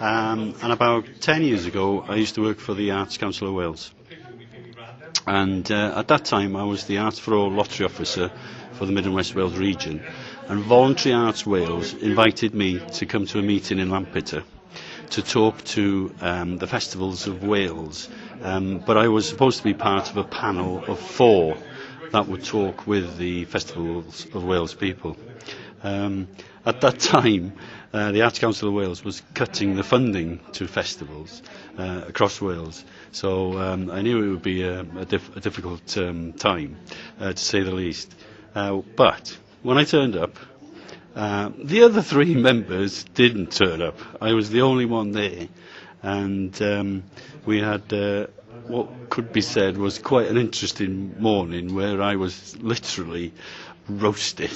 And about 10 years ago, I used to work for the Arts Council of Wales. And at that time, I was the Arts for All lottery officer for the Mid and West Wales region. And Voluntary Arts Wales invited me to come to a meeting in Lampeter to talk to the festivals of Wales. But I was supposed to be part of a panel of 4 that would talk with the festivals of Wales people. At that time, the Arts Council of Wales was cutting the funding to festivals across Wales, so I knew it would be a difficult time, to say the least. But when I turned up, the other 3 members didn't turn up. I was the only one there, and we had what could be said was quite an interesting morning, where I was literally roasted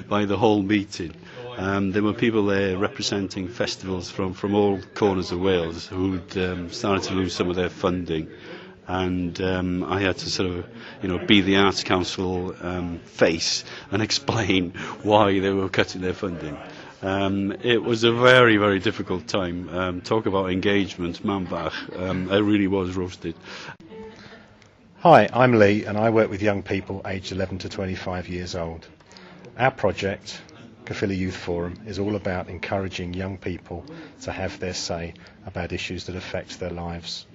by the whole meeting. There were people there representing festivals from all corners of Wales who'd started to lose some of their funding, and I had to sort of, be the Arts Council face and explain why they were cutting their funding. It was a very, very difficult time. Talk about engagement, man bach. I really was roasted. Hi, I'm Lee and I work with young people aged 11 to 25 years old. Our project, Caerphilly Youth Forum, is all about encouraging young people to have their say about issues that affect their lives.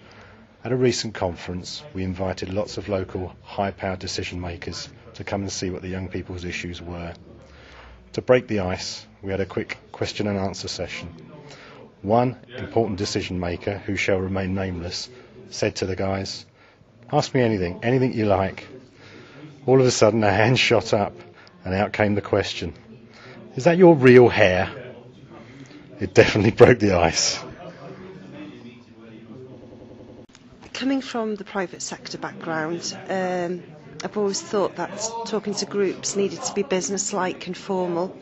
At a recent conference, we invited lots of local high-powered decision makers to come and see what the young people's issues were. To break the ice, we had a quick question and answer session. One important decision maker, who shall remain nameless, said to the guys, "Ask me anything you like." All of a sudden a hand shot up and out came the question, "Is that your real hair?" It definitely broke the ice. Coming from the private sector background, I've always thought that talking to groups needed to be business-like and formal,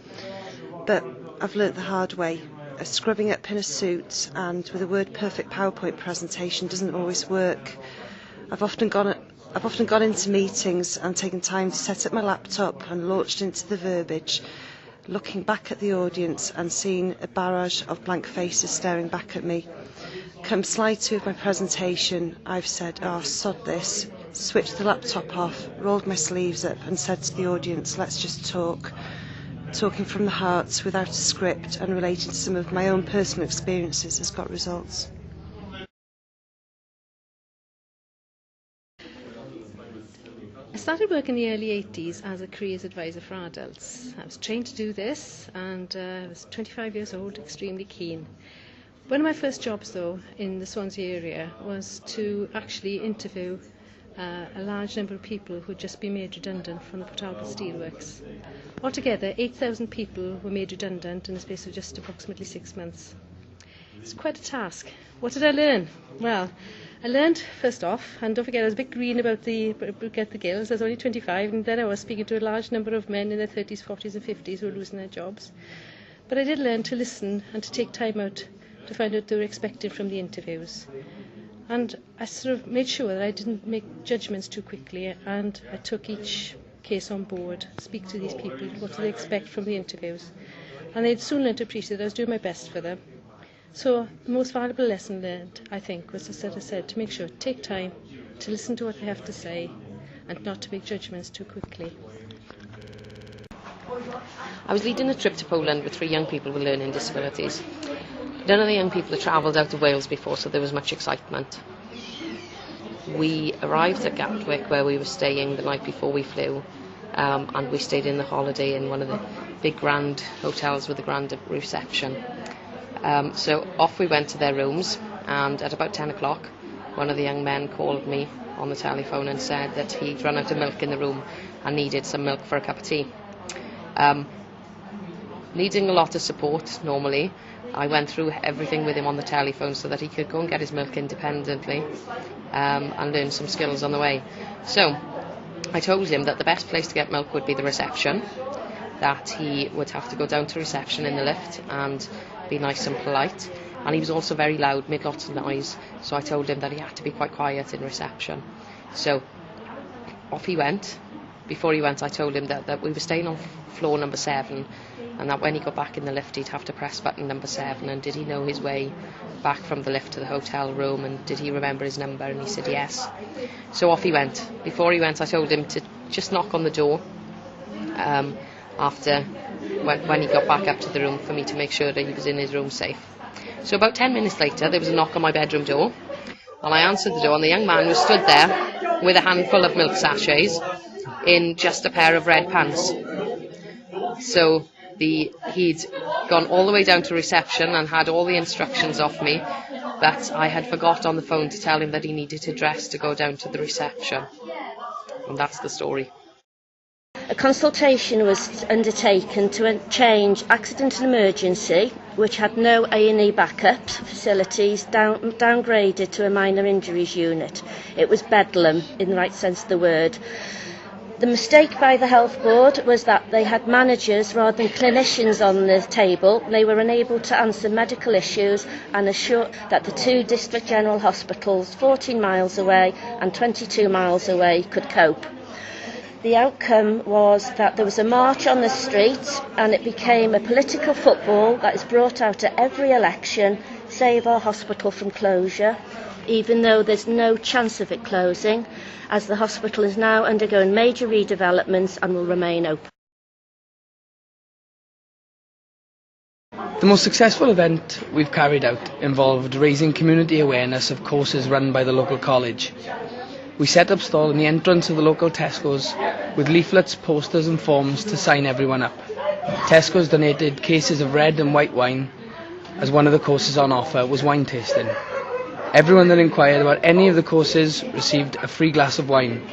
but I've learnt the hard way. Scrubbing up in a suit and with a word-perfect PowerPoint presentation doesn't always work. I've often gone into meetings and taken time to set up my laptop and launched into the verbiage, looking back at the audience and seeing a barrage of blank faces staring back at me. Come slide 2 of my presentation, I've said, "Oh, sod this," switched the laptop off, rolled my sleeves up and said to the audience, "Let's just talk." Talking from the heart without a script and relating to some of my own personal experiences has got results. I started work in the early 80s as a careers advisor for adults. I was trained to do this and I was 25 years old, extremely keen. One of my first jobs though in the Swansea area was to actually interview a large number of people who had just been made redundant from the Port Talbot Steelworks. Altogether 8,000 people were made redundant in the space of just approximately 6 months. It's quite a task. What did I learn? Well, I learned first off, and don't forget I was a bit green about the gills. I was only 25 and then I was speaking to a large number of men in their 30s, 40s and 50s who were losing their jobs. But I did learn to listen and to take time out to find out what they were expecting from the interviews. And I sort of made sure that I didn't make judgments too quickly, and I took each case on board, speak to these people, what do they expect from the interviews. And they'd soon learn to appreciate that I was doing my best for them. So the most valuable lesson learned, I think, was, as I said, to make sure, take time to listen to what they have to say and not to make judgments too quickly. I was leading a trip to Poland with 3 young people with learning disabilities. None of the young people had travelled out of Wales before, so there was much excitement. We arrived at Gatwick, where we were staying the night before we flew, and we stayed in the holiday in one of the big grand hotels with a grand reception. So off we went to their rooms, and at about 10 o'clock one of the young men called me on the telephone and said that he'd run out of milk in the room and needed some milk for a cup of tea. Needing a lot of support normally, I went through everything with him on the telephone so that he could go and get his milk independently and learn some skills on the way. So I told him that the best place to get milk would be the reception, that he would have to go down to reception in the lift and be nice and polite. And he was also very loud, made lots of noise, so I told him that he had to be quite quiet in reception. So off he went, before he went, I told him that we were staying on floor number 7, and that when he got back in the lift he'd have to press button number 7, and did he know his way back from the lift to the hotel room, and did he remember his number, and he said yes. So off he went. Before he went, I told him to just knock on the door after when he got back up to the room, for me to make sure that he was in his room safe. So about 10 minutes later there was a knock on my bedroom door, and I answered the door, and the young man was stood there with a handful of milk sachets in just a pair of red pants. So he'd gone all the way down to reception and had all the instructions off me, but I had forgot on the phone to tell him that he needed to dress to go down to the reception. And that's the story. A consultation was undertaken to change accident and emergency, which had no A&E backup facilities, downgraded to a minor injuries unit. It was bedlam in the right sense of the word. The mistake by the health board was that they had managers rather than clinicians on the table. They were unable to answer medical issues and assure that the 2 district general hospitals 14 miles away and 22 miles away could cope. The outcome was that there was a march on the street, and it became a political football that is brought out at every election: save our hospital from closure, even though there's no chance of it closing, as the hospital is now undergoing major redevelopments and will remain open. The most successful event we've carried out involved raising community awareness of courses run by the local college. We set up stall in the entrance of the local Tesco's with leaflets, posters and forms to sign everyone up. Tesco's donated cases of red and white wine, as one of the courses on offer was wine tasting. Everyone that inquired about any of the courses received a free glass of wine.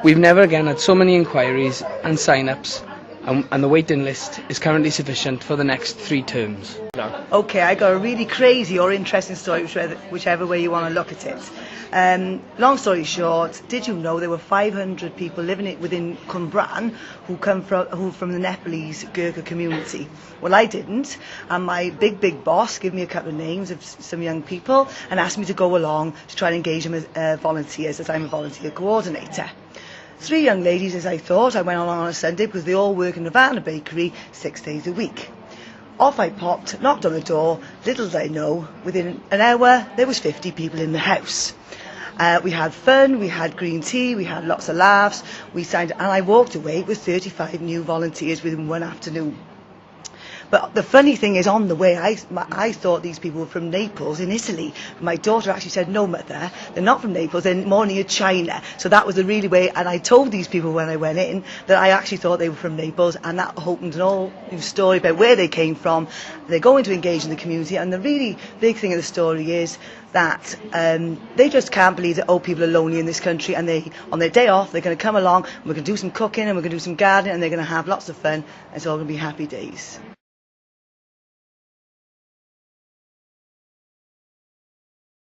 We've never again had so many inquiries and sign-ups, and the waiting list is currently sufficient for the next 3 terms. Okay, I got a really crazy or interesting story, whichever way you want to look at it. Long story short, did you know there were 500 people living within Cwmbran who from the Nepalese Gurkha community? Well, I didn't, and my big boss gave me a couple of names of some young people and asked me to go along to try and engage them as volunteers, as I'm a volunteer coordinator. 3 young ladies, as I thought. I went along on a Sunday because they all work in the Havana bakery 6 days a week. Off I popped, knocked on the door. Little did I know, within an hour there was 50 people in the house. We had fun, we had green tea, we had lots of laughs. And I walked away with 35 new volunteers within one afternoon. But the funny thing is, on the way, I thought these people were from Naples in Italy. My daughter actually said, no, mother, they're not from Naples, they're more near China. So that was the really way, and I told these people when I went in that I actually thought they were from Naples, and that opened an all new story about where they came from. They're going to engage in the community, and the really big thing of the story is that they just can't believe that old people are lonely in this country, and on their day off they're going to come along, and we're going to do some cooking and we're going to do some gardening, and they're going to have lots of fun, and it's all going to be happy days.